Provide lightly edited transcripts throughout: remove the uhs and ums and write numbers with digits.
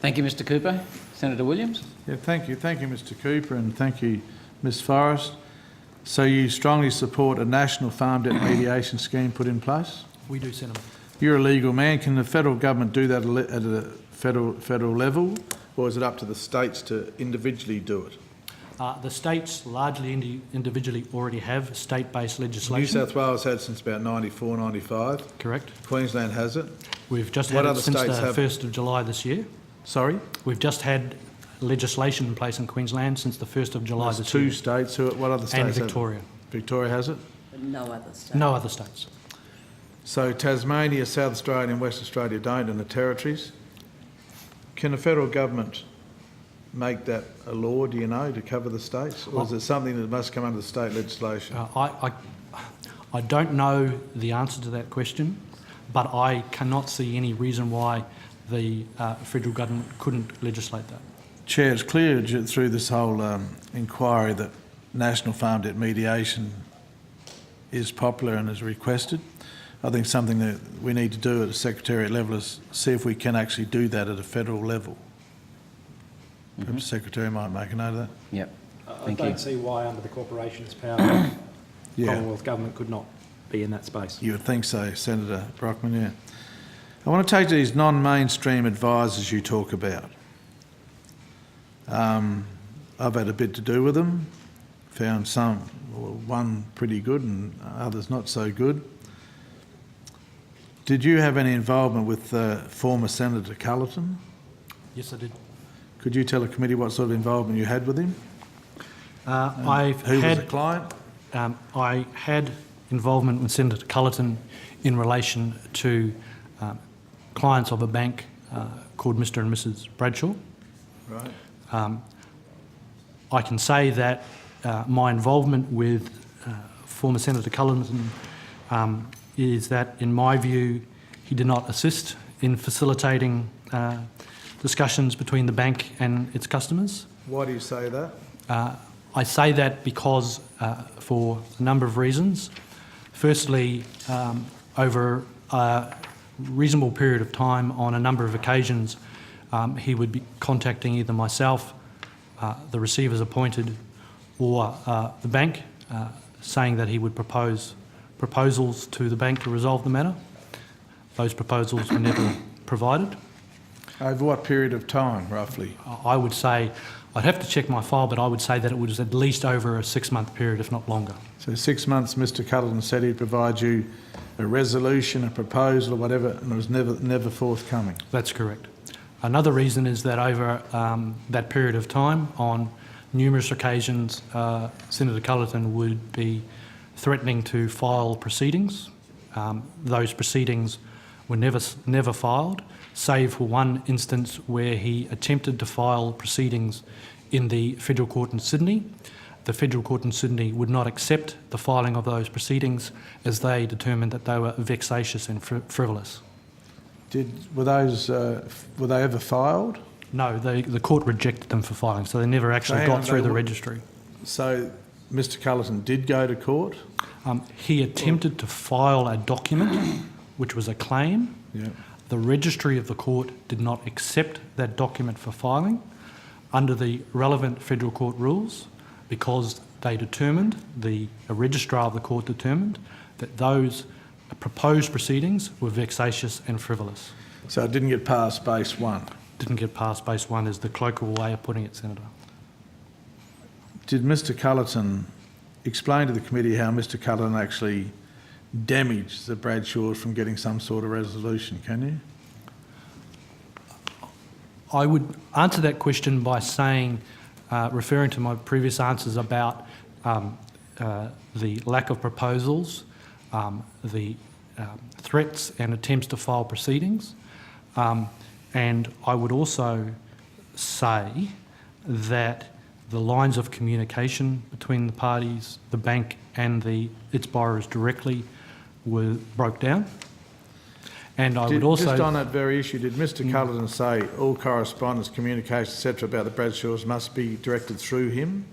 Thank you, Mr Cooper. Senator Williams. Yeah, thank you, Mr Cooper, and thank you, Ms Forrest. So you strongly support a national farm debt mediation scheme put in place? We do, Senator. You're a legal man. Can the federal government do that at a federal level, or is it up to the states to individually do it? The states largely individually already have state-based legislation. New South Wales had since about 94, 95. Correct. Queensland has it. We've just had it since the 1st of July this year. Sorry? We've just had legislation in place in Queensland since the 1st of July this year. Two states. What other states? And Victoria. Victoria has it? No other states. No other states. So Tasmania, South Australia and West Australia don't, and the territories. Can the federal government make that a law, do you know, to cover the states? Or is it something that must come under the state legislation? I don't know the answer to that question, but I cannot see any reason why the federal government couldn't legislate that. Chair, it's clear through this whole inquiry that national farm debt mediation is popular and is requested. I think something that we need to do at a secretariat level is see if we can actually do that at a federal level. Perhaps the Secretary might make a note of that. Yep. I don't see why under the Corporations Power Yeah. Commonwealth Government could not be in that space. You would think so, Senator Brockman, yeah. I want to take to these non-mainstream advisors you talk about. I've had a bit to do with them, found one pretty good and others not so good. Did you have any involvement with former Senator Cullerton? Yes, I did. Could you tell the committee what sort of involvement you had with him? Who was a client? I had involvement with Senator Cullerton in relation to clients of a bank called Mr and Mrs Bradshaw. Right. I can say that my involvement with former Senator Cullerton is that, in my view, he did not assist in facilitating discussions between the bank and its customers. Why do you say that? I say that because, for a number of reasons. Firstly, over a reasonable period of time, on a number of occasions, he would be contacting either myself, the receivers appointed, or the bank, saying that he would propose proposals to the bank to resolve the matter. Those proposals were never provided. Over what period of time, roughly? I would say, I'd have to check my file, but I would say that it was at least over a 6-month period, if not longer. So 6 months, Mr Cullerton said he'd provide you a resolution, a proposal or whatever, and it was never forthcoming. That's correct. Another reason is that over that period of time, on numerous occasions, Senator Cullerton would be threatening to file proceedings. Those proceedings were never filed, save for one instance where he attempted to file proceedings in the Federal Court in Sydney. The Federal Court in Sydney would not accept the filing of those proceedings as they determined that they were vexatious and frivolous. Were they ever filed? No, the court rejected them for filing, so they never actually got through the registry. So Mr Cullerton did go to court? He attempted to file a document, which was a claim. Yeah. The registry of the court did not accept that document for filing under the relevant federal court rules, because they determined, the registrar of the court determined, that those proposed proceedings were vexatious and frivolous. So it didn't get past base one? Didn't get past base one is the colloquial way of putting it, Senator. Did Mr Cullerton explain to the committee how Mr Cullerton actually damaged the Bradshaws from getting some sort of resolution, can you? I would answer that question by saying, referring to my previous answers about the lack of proposals, the threats and attempts to file proceedings, and I would also say that the lines of communication between the parties, the bank and its borrowers directly, broke down. And I would also... Just on that very issue, did Mr Cullerton say all correspondence, communication, etc. about the Bradshaws must be directed through him?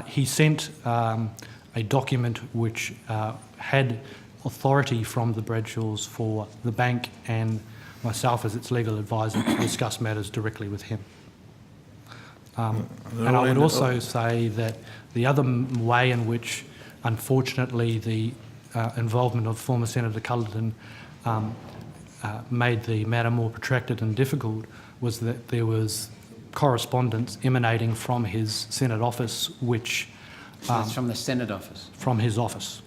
He sent a document which had authority from the Bradshaws for the bank and myself as its legal advisor to discuss matters directly with him. And I would also say that the other way in which, unfortunately, the involvement of former Senator Cullerton made the matter more protracted and difficult was that there was correspondence emanating from his Senate office, which... That's from the Senate office? From his office.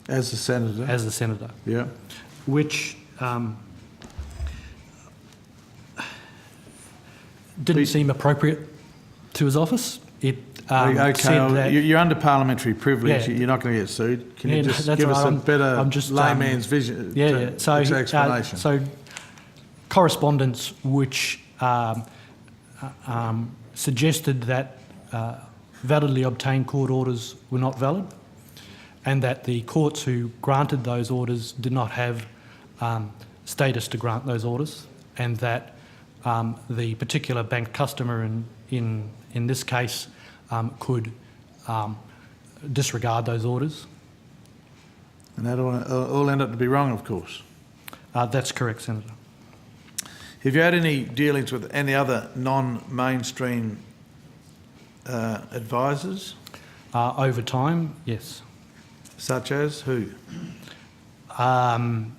As a senator? As a senator. Yeah. Which didn't seem appropriate to his office. It Okay, said that... you're under parliamentary privilege. Yeah. You're not going to get sued. Can you Yeah, just that's give us right. a better I'm just, layman's vision, explanation? So correspondence which suggested that validly obtained court orders were not valid, and that the courts who granted those orders did not have status to grant those orders, and that the particular bank customer in this case could disregard those orders. And that all ended up to be wrong, of course. That's correct, Senator. Have you had any dealings with any other non-mainstream advisors? Over time, yes. Such as who? Unhappy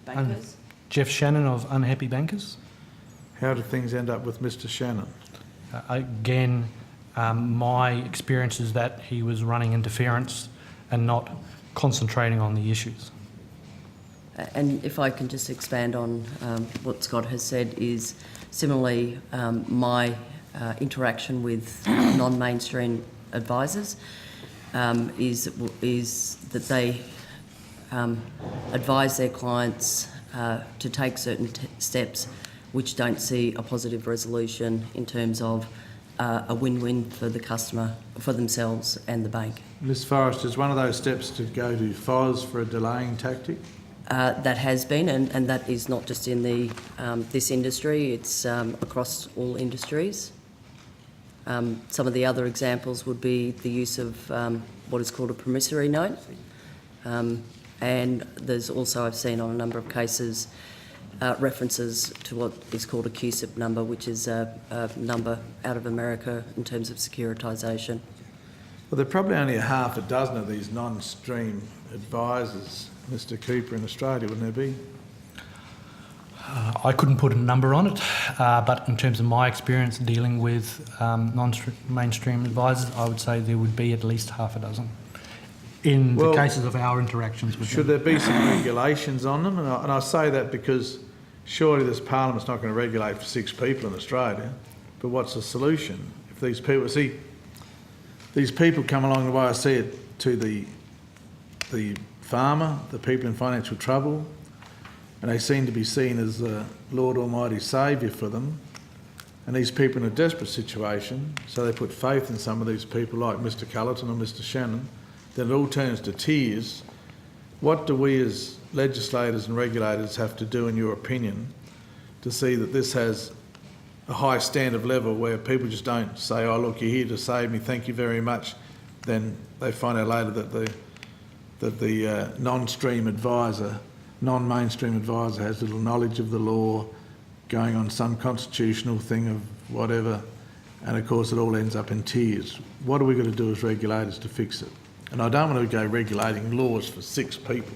bankers? Jeff Shannon of Unhappy Bankers. How did things end up with Mr. Shannon? Again, my experience is that he was running interference and not concentrating on the issues. And if I can just expand on what Scott has said, is similarly my interaction with non-mainstream advisors is that they advise their clients to take certain steps which don't see a positive resolution in terms of a win-win for the customer, for themselves and the bank. Ms. Forrest, is one of those steps to go to FOS for a delaying tactic? That has been, and that is not just in the this industry, it's across all industries. Some of the other examples would be the use of what is called a promissory note. And there's also, I've seen on a number of cases, references to what is called a QSIP number, which is a number out of America in terms of securitisation. Well, there are probably only a half a dozen of these non-stream advisors, Mr. Cooper, in Australia, wouldn't there be? I couldn't put a number on it, but in terms of my experience dealing with non-mainstream advisors, I would say there would be at least half a dozen in the cases of our interactions with them. Should there be some regulations on them? And I say that because surely this Parliament's not going to regulate for 6 people in Australia, but what's the solution? If these people, these people come along the way I see it to the farmer, the people in financial trouble, and they seem to be seen as the Lord Almighty Saviour for them. And these people in a desperate situation, so they put faith in some of these people like Mr. Cullerton or Mr. Shannon, then it all turns to tears. What do we as legislators and regulators have to do, in your opinion, to see that this has a high standard level where people just don't say, oh, look, you're here to save me, thank you very much. Then they find out later that the non-mainstream advisor has little knowledge of the law, going on some constitutional thing of whatever, and of course it all ends up in tears. What are we going to do as regulators to fix it? And I don't want to go regulating laws for 6 people.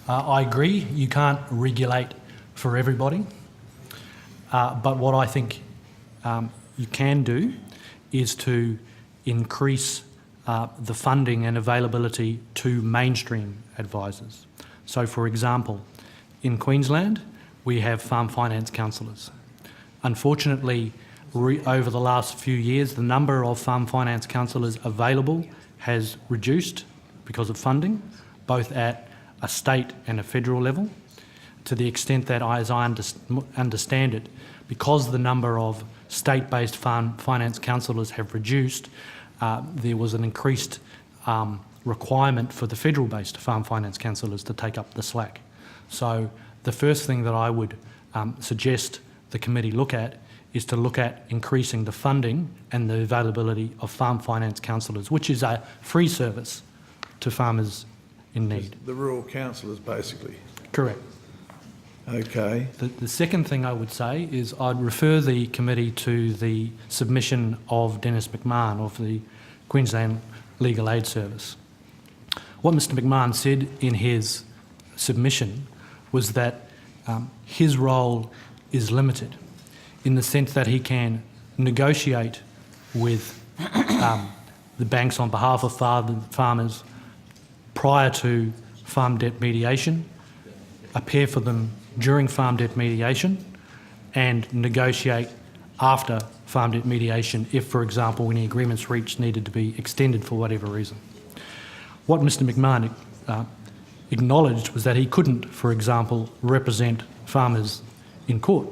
I agree, you can't regulate for everybody, but what I think you can do is to increase the funding and availability to mainstream advisors. So, for example, in Queensland, we have farm finance counsellors. Unfortunately, over the last few years, the number of farm finance counsellors available has reduced because of funding, both at a state and a federal level, to the extent that, as I understand it, because the number of state-based farm finance counsellors have reduced, there was an increased requirement for the federal-based farm finance counsellors to take up the slack. So the first thing that I would suggest the committee look at is to look at increasing the funding and the availability of farm finance counsellors, which is a free service to farmers in need. The rural counsellors, basically. Correct. Okay. The second thing I would say is I'd refer the committee to the submission of Dennis McMahon of the Queensland Legal Aid Service. What Mr McMahon said in his submission was that his role is limited in the sense that he can negotiate with the banks on behalf of farmers prior to farm debt mediation, appear for them during farm debt mediation, and negotiate after farm debt mediation if, for example, any agreements reached needed to be extended for whatever reason. What Mr McMahon acknowledged was that he couldn't, for example, represent farmers in court.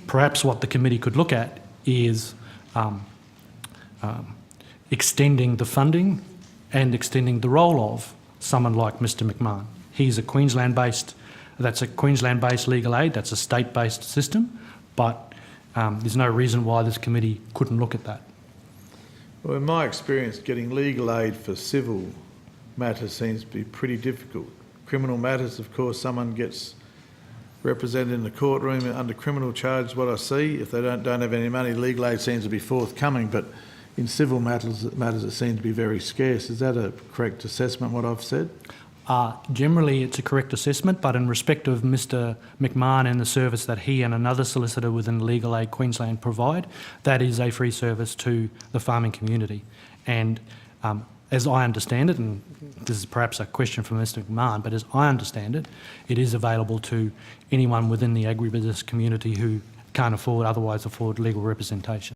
Perhaps what the committee could look at is extending the funding and extending the role of someone like Mr McMahon. He's a Queensland-based legal aid, that's a state-based system, but there's no reason why this committee couldn't look at that. Well, in my experience, getting legal aid for civil matters seems to be pretty difficult. Criminal matters, of course, someone gets represented in the courtroom under criminal charge, what I see. If they don't have any money, legal aid seems to be forthcoming, but in civil matters it seems to be very scarce. Is that a correct assessment, what I've said? Generally, it's a correct assessment, but in respect of Mr McMahon and the service that he and another solicitor within Legal Aid Queensland provide, that is a free service to the farming community. And as I understand it, and this is perhaps a question for Mr McMahon, but as I understand it, it is available to anyone within the agribusiness community who can't otherwise afford legal representation.